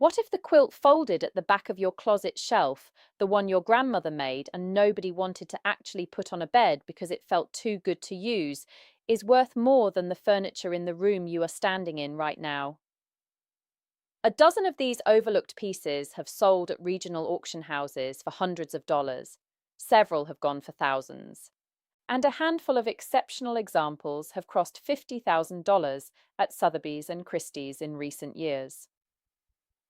What if the quilt folded at the back of your closet shelf, the one your grandmother made and nobody wanted to actually put on a bed because it felt too good to use, is worth more than the furniture in the room you are standing in right now? A dozen of these overlooked pieces have sold at regional auction houses for hundreds of dollars. Several have gone for thousands. And a handful of exceptional examples have crossed $50,000 at Sotheby's and Christie's in recent years.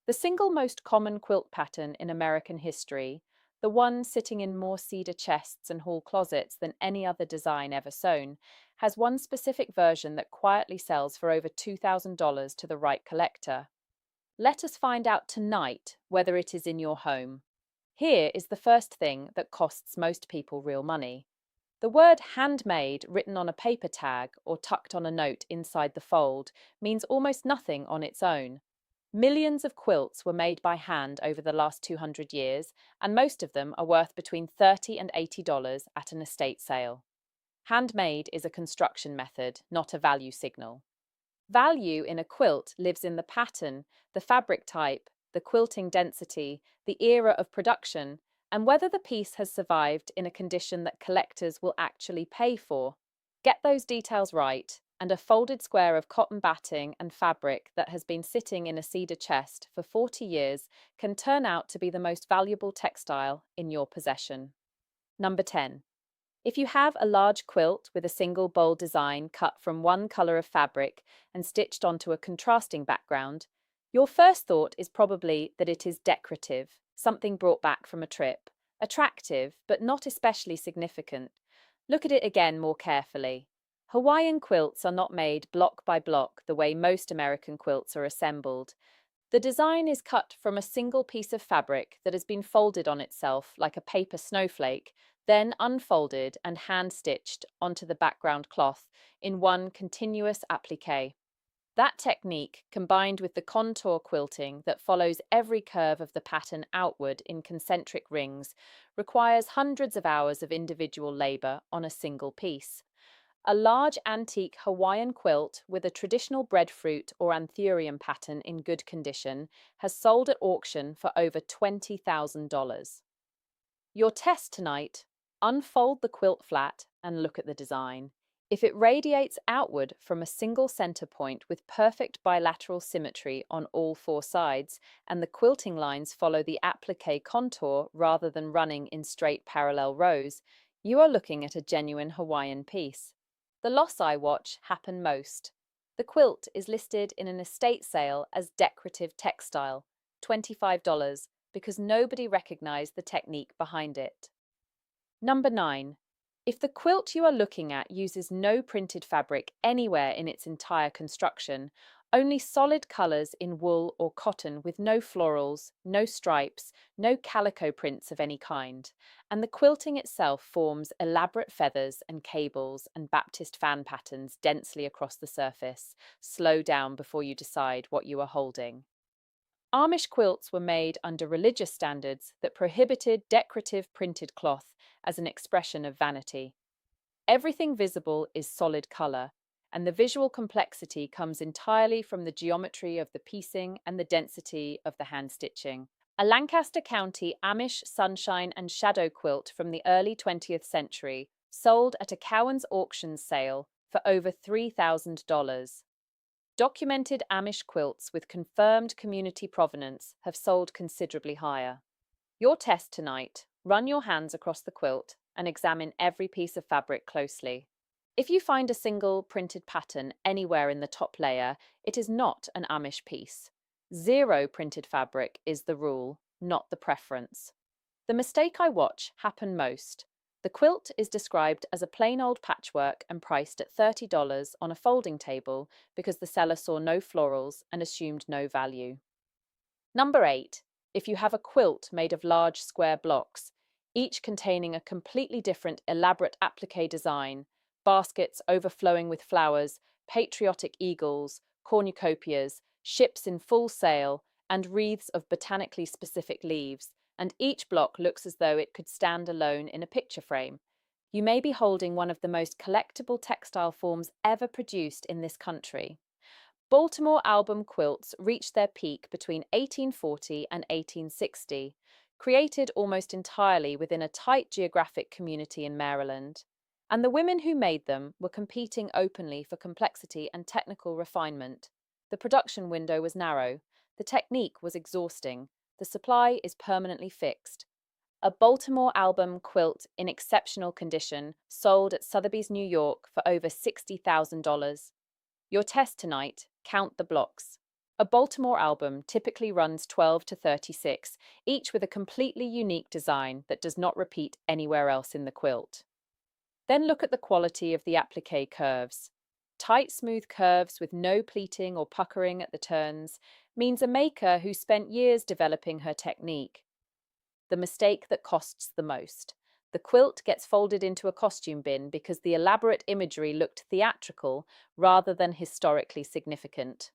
The single most common quilt pattern in American history, the one sitting in more cedar chests and hall closets than any other design ever sewn, has one specific version that quietly sells for over $2,000 to the right collector. Let us find out tonight whether it is in your home. Here is the first thing that costs most people real money. The word handmade written on a paper tag or tucked on a note inside the fold means almost nothing on its own. Millions of quilts were made by hand over the last 200 years, and most of them are worth between $30 and $80 at an estate sale. Handmade is a construction method, not a value signal. Value in a quilt lives in the pattern, the fabric type, the quilting density, the era of production, and whether the piece has survived in a condition that collectors will actually pay for. Get those details right, and a folded square of cotton batting and fabric that has been sitting in a cedar chest for 40 years can turn out to be the most valuable textile in your possession. Number 10. If you have a large quilt with a single bold design cut from one color of fabric and stitched onto a contrasting background, your first thought is probably that it is decorative, something brought back from a trip, attractive, but not especially significant. Look at it again more carefully. Hawaiian quilts are not made block by block the way most American quilts are assembled. The design is cut from a single piece of fabric that has been folded on itself like a paper snowflake, then unfolded and hand-stitched onto the background cloth in one continuous applique. That technique, combined with the contour quilting that follows every curve of the pattern outward in concentric rings, requires hundreds of hours of individual labor on a single piece. A large antique Hawaiian quilt with a traditional breadfruit or anthurium pattern in good condition has sold at auction for over $20,000. Your test tonight: unfold the quilt flat and look at the design. If it radiates outward from a single center point with perfect bilateral symmetry on all four sides, and the quilting lines follow the applique contour rather than running in straight parallel rows, you are looking at a genuine Hawaiian piece. The loss I watch happen most. The quilt is listed in an estate sale as decorative textile, $25, because nobody recognized the technique behind it. Number 9. If the quilt you are looking at uses no printed fabric anywhere in its entire construction, only solid colors in wool or cotton with no florals, no stripes, no calico prints of any kind, and the quilting itself forms elaborate feathers and cables and Baptist fan patterns densely across the surface, slow down before you decide what you are holding. Amish quilts were made under religious standards that prohibited decorative printed cloth as an expression of vanity. Everything visible is solid color, and the visual complexity comes entirely from the geometry of the piecing and the density of the hand stitching. A Lancaster County Amish sunshine and shadow quilt from the early 20th century sold at a Cowan's auction sale for over $3,000. Documented Amish quilts with confirmed community provenance have sold considerably higher. Your test tonight: run your hands across the quilt and examine every piece of fabric closely. If you find a single printed pattern anywhere in the top layer, it is not an Amish piece. Zero printed fabric is the rule, not the preference. The mistake I watch happen most. The quilt is described as a plain old patchwork and priced at $30 on a folding table because the seller saw no florals and assumed no value. Number 8. If you have a quilt made of large square blocks, each containing a completely different elaborate applique design, baskets overflowing with flowers, patriotic eagles, cornucopias, ships in full sail, and wreaths of botanically specific leaves, and each block looks as though it could stand alone in a picture frame, you may be holding one of the most collectible textile forms ever produced in this country. Baltimore album quilts reached their peak between 1840 and 1860, created almost entirely within a tight geographic community in Maryland. And the women who made them were competing openly for complexity and technical refinement. The production window was narrow, the technique was exhausting, the supply is permanently fixed. A Baltimore album quilt in exceptional condition sold at Sotheby's, New York for over $60,000. Your test tonight, count the blocks. A Baltimore album typically runs 12 to 36, each with a completely unique design that does not repeat anywhere else in the quilt. Then look at the quality of the applique curves. Tight, smooth curves with no pleating or puckering at the turns means a maker who spent years developing her technique. The mistake that costs the most. The quilt gets folded into a costume bin because the elaborate imagery looked theatrical rather than historically significant.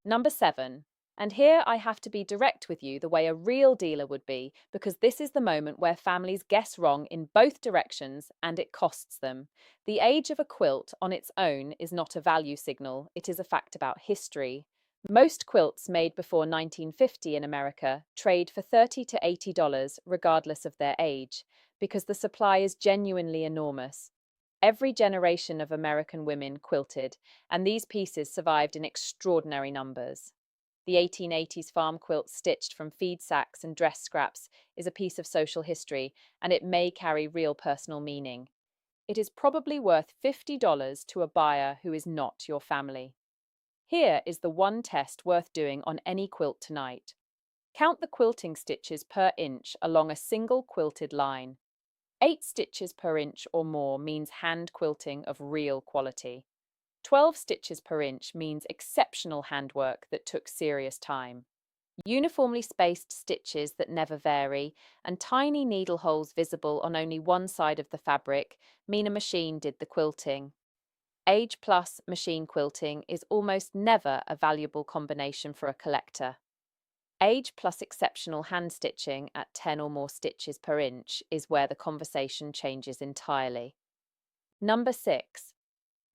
Number 7. And here I have to be direct with you the way a real dealer would be, because this is the moment where families guess wrong in both directions and it costs them. The age of a quilt on its own is not a value signal, it is a fact about history. Most quilts made before 1950 in America trade for $30 to $80 regardless of their age, because the supply is genuinely enormous. Every generation of American women quilted, and these pieces survived in extraordinary numbers. The 1880s farm quilt stitched from feed sacks and dress scraps is a piece of social history, and it may carry real personal meaning. It is probably worth $50 to a buyer who is not your family. Here is the one test worth doing on any quilt tonight. Count the quilting stitches per inch along a single quilted line. 8 stitches per inch or more means hand quilting of real quality. 12 stitches per inch means exceptional handwork that took serious time. Uniformly spaced stitches that never vary and tiny needle holes visible on only one side of the fabric mean a machine did the quilting. Age plus machine quilting is almost never a valuable combination for a collector. Age plus exceptional hand stitching at 10 or more stitches per inch is where the conversation changes entirely. Number 6.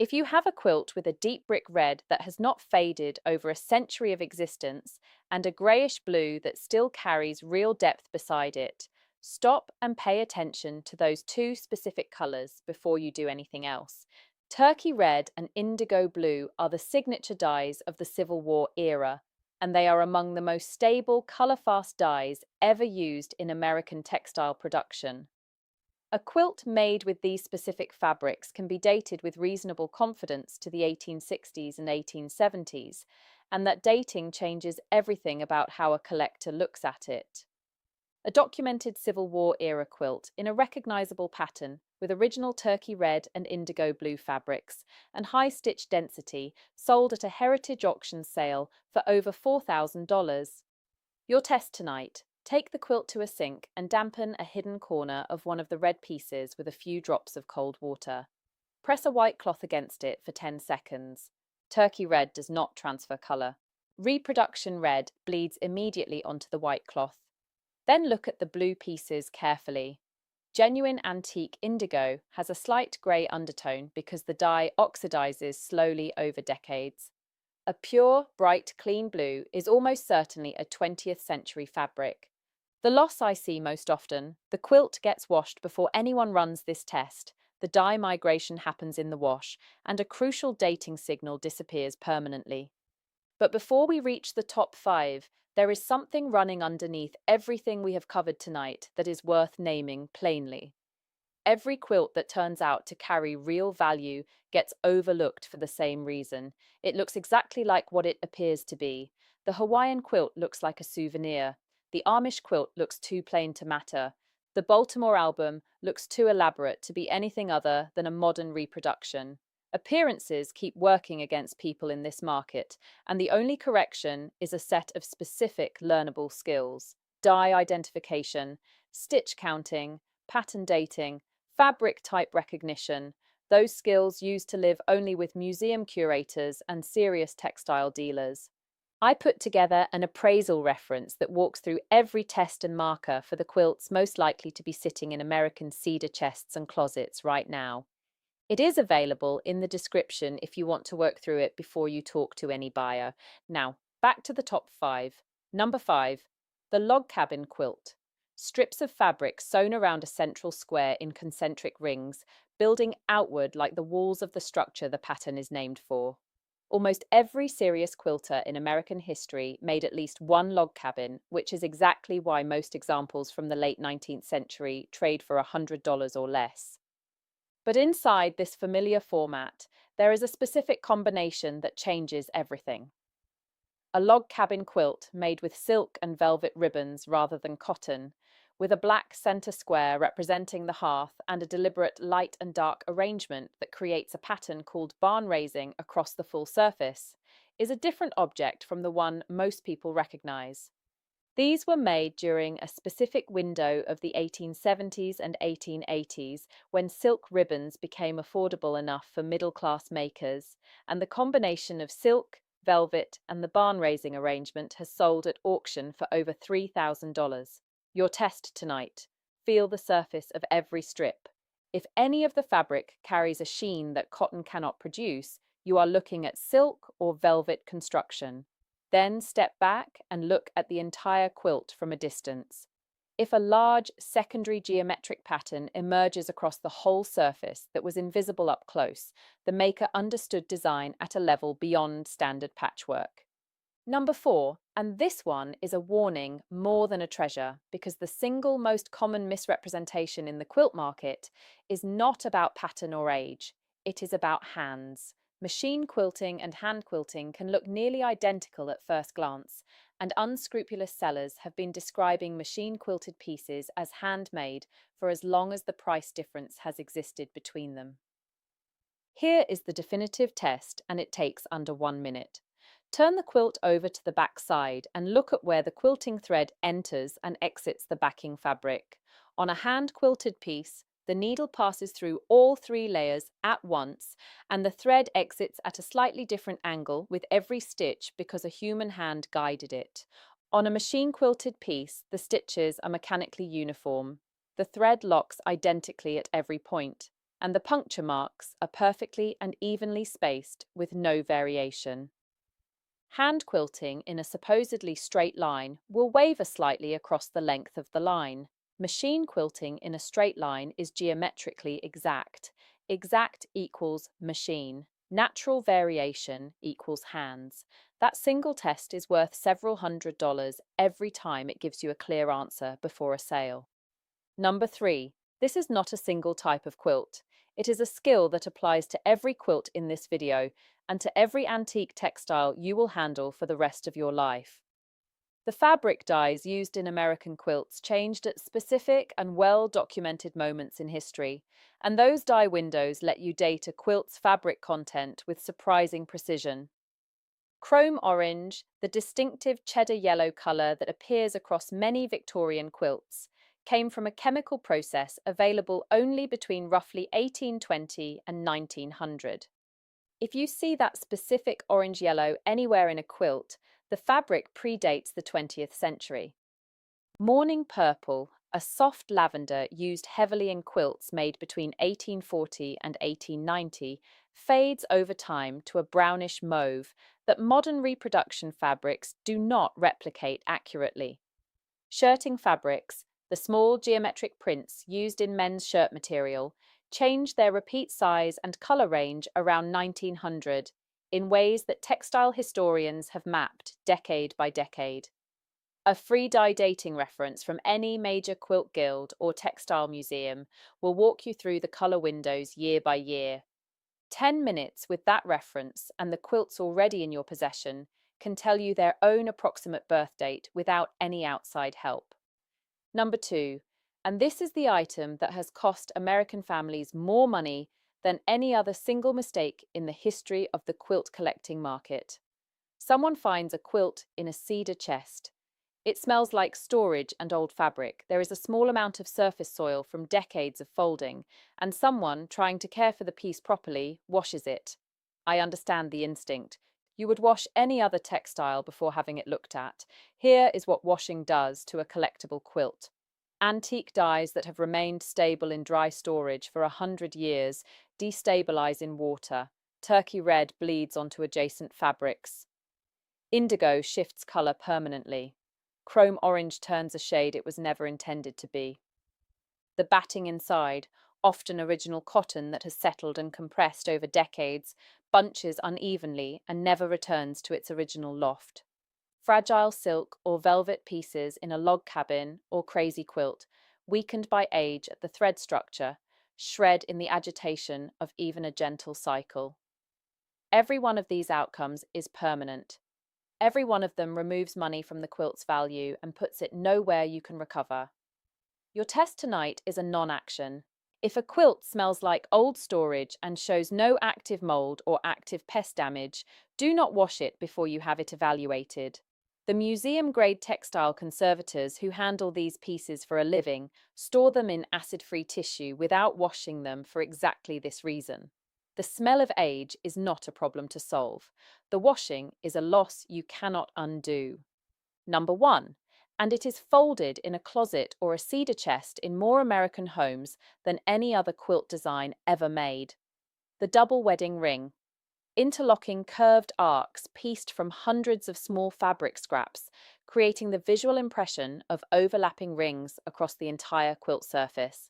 If you have a quilt with a deep brick red that has not faded over a century of existence and a greyish blue that still carries real depth beside it, stop and pay attention to those two specific colours before you do anything else. Turkey red and indigo blue are the signature dyes of the Civil War era, and they are among the most stable, colour-fast dyes ever used in American textile production. A quilt made with these specific fabrics can be dated with reasonable confidence to the 1860s and 1870s, and that dating changes everything about how a collector looks at it. A documented Civil War era quilt in a recognisable pattern with original turkey red and indigo blue fabrics and high stitch density sold at a heritage auction sale for over $4,000. Your test tonight. Take the quilt to a sink and dampen a hidden corner of one of the red pieces with a few drops of cold water. Press a white cloth against it for 10 seconds. Turkey red does not transfer colour. Reproduction red bleeds immediately onto the white cloth. Then look at the blue pieces carefully. Genuine antique indigo has a slight grey undertone because the dye oxidizes slowly over decades. A pure, bright, clean blue is almost certainly a 20th century fabric. The loss I see most often, the quilt gets washed before anyone runs this test, the dye migration happens in the wash, and a crucial dating signal disappears permanently. But before we reach the top 5, there is something running underneath everything we have covered tonight that is worth naming plainly. Every quilt that turns out to carry real value gets overlooked for the same reason. It looks exactly like what it appears to be. The Hawaiian quilt looks like a souvenir. The Amish quilt looks too plain to matter. The Baltimore album looks too elaborate to be anything other than a modern reproduction. Appearances keep working against people in this market, and the only correction is a set of specific learnable skills: dye identification, stitch counting, pattern dating, fabric type recognition, those skills used to live only with museum curators and serious textile dealers. I put together an appraisal reference that walks through every test and marker for the quilts most likely to be sitting in American cedar chests and closets right now. It is available in the description if you want to work through it before you talk to any buyer. Now, back to the top 5. Number 5, the log cabin quilt. Strips of fabric sewn around a central square in concentric rings, building outward like the walls of the structure the pattern is named for. Almost every serious quilter in American history made at least one log cabin, which is exactly why most examples from the late 19th century trade for $100 or less. But inside this familiar format, there is a specific combination that changes everything. A log cabin quilt made with silk and velvet ribbons rather than cotton, with a black center square representing the hearth and a deliberate light and dark arrangement that creates a pattern called barn raising across the full surface, is a different object from the one most people recognize. These were made during a specific window of the 1870s and 1880s when silk ribbons became affordable enough for middle-class makers, and the combination of silk, velvet, and the barn raising arrangement has sold at auction for over $3,000. Your test tonight. Feel the surface of every strip. If any of the fabric carries a sheen that cotton cannot produce, you are looking at silk or velvet construction. Then step back and look at the entire quilt from a distance. If a large secondary geometric pattern emerges across the whole surface that was invisible up close, the maker understood design at a level beyond standard patchwork. Number 4, and this one is a warning more than a treasure, because the single most common misrepresentation in the quilt market is not about pattern or age, it is about hands. Machine quilting and hand quilting can look nearly identical at first glance, and unscrupulous sellers have been describing machine quilted pieces as handmade for as long as the price difference has existed between them. Here is the definitive test, and it takes under 1 minute. Turn the quilt over to the back side and look at where the quilting thread enters and exits the backing fabric. On a hand-quilted piece, the needle passes through all 3 layers at once, and the thread exits at a slightly different angle with every stitch because a human hand guided it. On a machine-quilted piece, the stitches are mechanically uniform. The thread locks identically at every point, and the puncture marks are perfectly and evenly spaced with no variation. Hand quilting in a supposedly straight line will waver slightly across the length of the line. Machine quilting in a straight line is geometrically exact. Exact equals machine. Natural variation equals hands. That single test is worth several $100s every time it gives you a clear answer before a sale. Number 3. This is not a single type of quilt. It is a skill that applies to every quilt in this video and to every antique textile you will handle for the rest of your life. The fabric dyes used in American quilts changed at specific and well-documented moments in history, and those dye windows let you date a quilt's fabric content with surprising precision. Chrome orange, the distinctive cheddar yellow colour that appears across many Victorian quilts, came from a chemical process available only between roughly 1820 and 1900. If you see that specific orange-yellow anywhere in a quilt, the fabric predates the 20th century. Morning purple, a soft lavender used heavily in quilts made between 1840 and 1890, fades over time to a brownish mauve that modern reproduction fabrics do not replicate accurately. Shirting fabrics, the small geometric prints used in men's shirt material, changed their repeat size and colour range around 1900 in ways that textile historians have mapped decade by decade. A free dye dating reference from any major quilt guild or textile museum will walk you through the colour windows year by year. 10 minutes with that reference and the quilts already in your possession can tell you their own approximate birth date without any outside help. Number 2, and this is the item that has cost American families more money than any other single mistake in the history of the quilt collecting market. Someone finds a quilt in a cedar chest. It smells like storage and old fabric. There is a small amount of surface soil from decades of folding, and someone, trying to care for the piece properly, washes it. I understand the instinct. You would wash any other textile before having it looked at. Here is what washing does to a collectible quilt. Antique dyes that have remained stable in dry storage for 100 years destabilize in water. Turkey red bleeds onto adjacent fabrics. Indigo shifts color permanently. Chrome orange turns a shade it was never intended to be. The batting inside, often original cotton that has settled and compressed over decades, bunches unevenly and never returns to its original loft. Fragile silk or velvet pieces in a log cabin or crazy quilt, weakened by age at the thread structure, shred in the agitation of even a gentle cycle. Every one of these outcomes is permanent. Every one of them removes money from the quilt's value and puts it nowhere you can recover. Your test tonight is a non-action. If a quilt smells like old storage and shows no active mold or active pest damage, do not wash it before you have it evaluated. The museum-grade textile conservators who handle these pieces for a living store them in acid-free tissue without washing them for exactly this reason. The smell of age is not a problem to solve. The washing is a loss you cannot undo. Number 1. And it is folded in a closet or a cedar chest in more American homes than any other quilt design ever made. The double wedding ring. Interlocking curved arcs pieced from hundreds of small fabric scraps, creating the visual impression of overlapping rings across the entire quilt surface.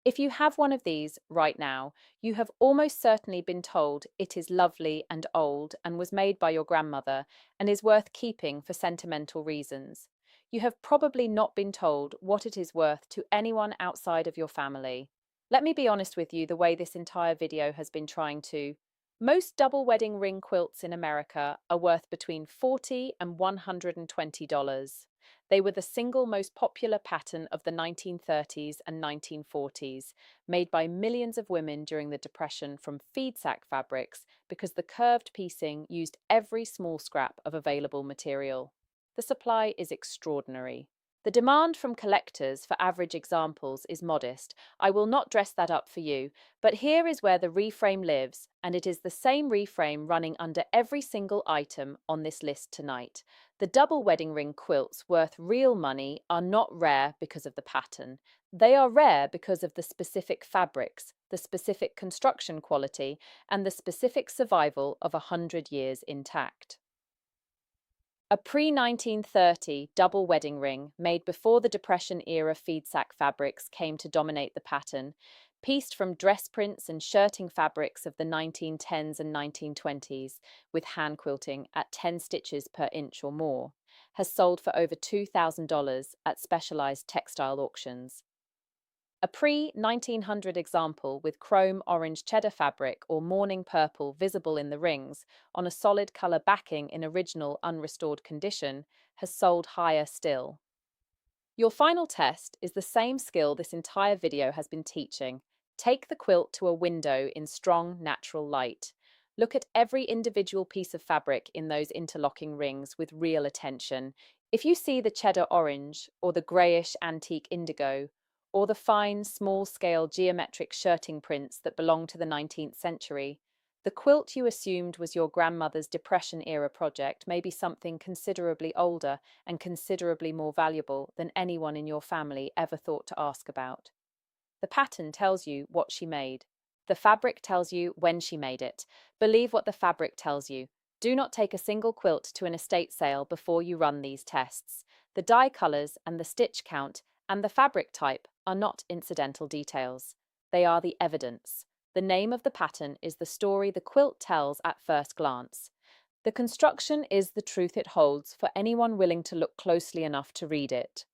If you have one of these right now, you have almost certainly been told it is lovely and old and was made by your grandmother and is worth keeping for sentimental reasons. You have probably not been told what it is worth to anyone outside of your family. Let me be honest with you the way this entire video has been trying to. Most double wedding ring quilts in America are worth between $40 and $120. They were the single most popular pattern of the 1930s and 1940s, made by millions of women during the Depression from feed sack fabrics because the curved piecing used every small scrap of available material. The supply is extraordinary. The demand from collectors for average examples is modest. I will not dress that up for you, but here is where the reframe lives, and it is the same reframe running under every single item on this list tonight. The double wedding ring quilts worth real money are not rare because of the pattern. They are rare because of the specific fabrics, the specific construction quality, and the specific survival of 100 years intact. A pre-1930 double wedding ring made before the Depression-era feed sack fabrics came to dominate the pattern, pieced from dress prints and shirting fabrics of the 1910s and 1920s, with hand quilting at 10 stitches per inch or more, has sold for over $2,000 at specialized textile auctions. A pre-1900 example with chrome orange cheddar fabric or morning purple visible in the rings on a solid color backing in original unrestored condition has sold higher still. Your final test is the same skill this entire video has been teaching. Take the quilt to a window in strong, natural light. Look at every individual piece of fabric in those interlocking rings with real attention. If you see the cheddar orange or the grayish antique indigo, or the fine, small-scale geometric shirting prints that belong to the 19th century, the quilt you assumed was your grandmother's Depression-era project may be something considerably older and considerably more valuable than anyone in your family ever thought to ask about. The pattern tells you what she made. The fabric tells you when she made it. Believe what the fabric tells you. Do not take a single quilt to an estate sale before you run these tests. The dye colors and the stitch count and the fabric type are not incidental details. They are the evidence. The name of the pattern is the story the quilt tells at first glance. The construction is the truth it holds for anyone willing to look closely enough to read it.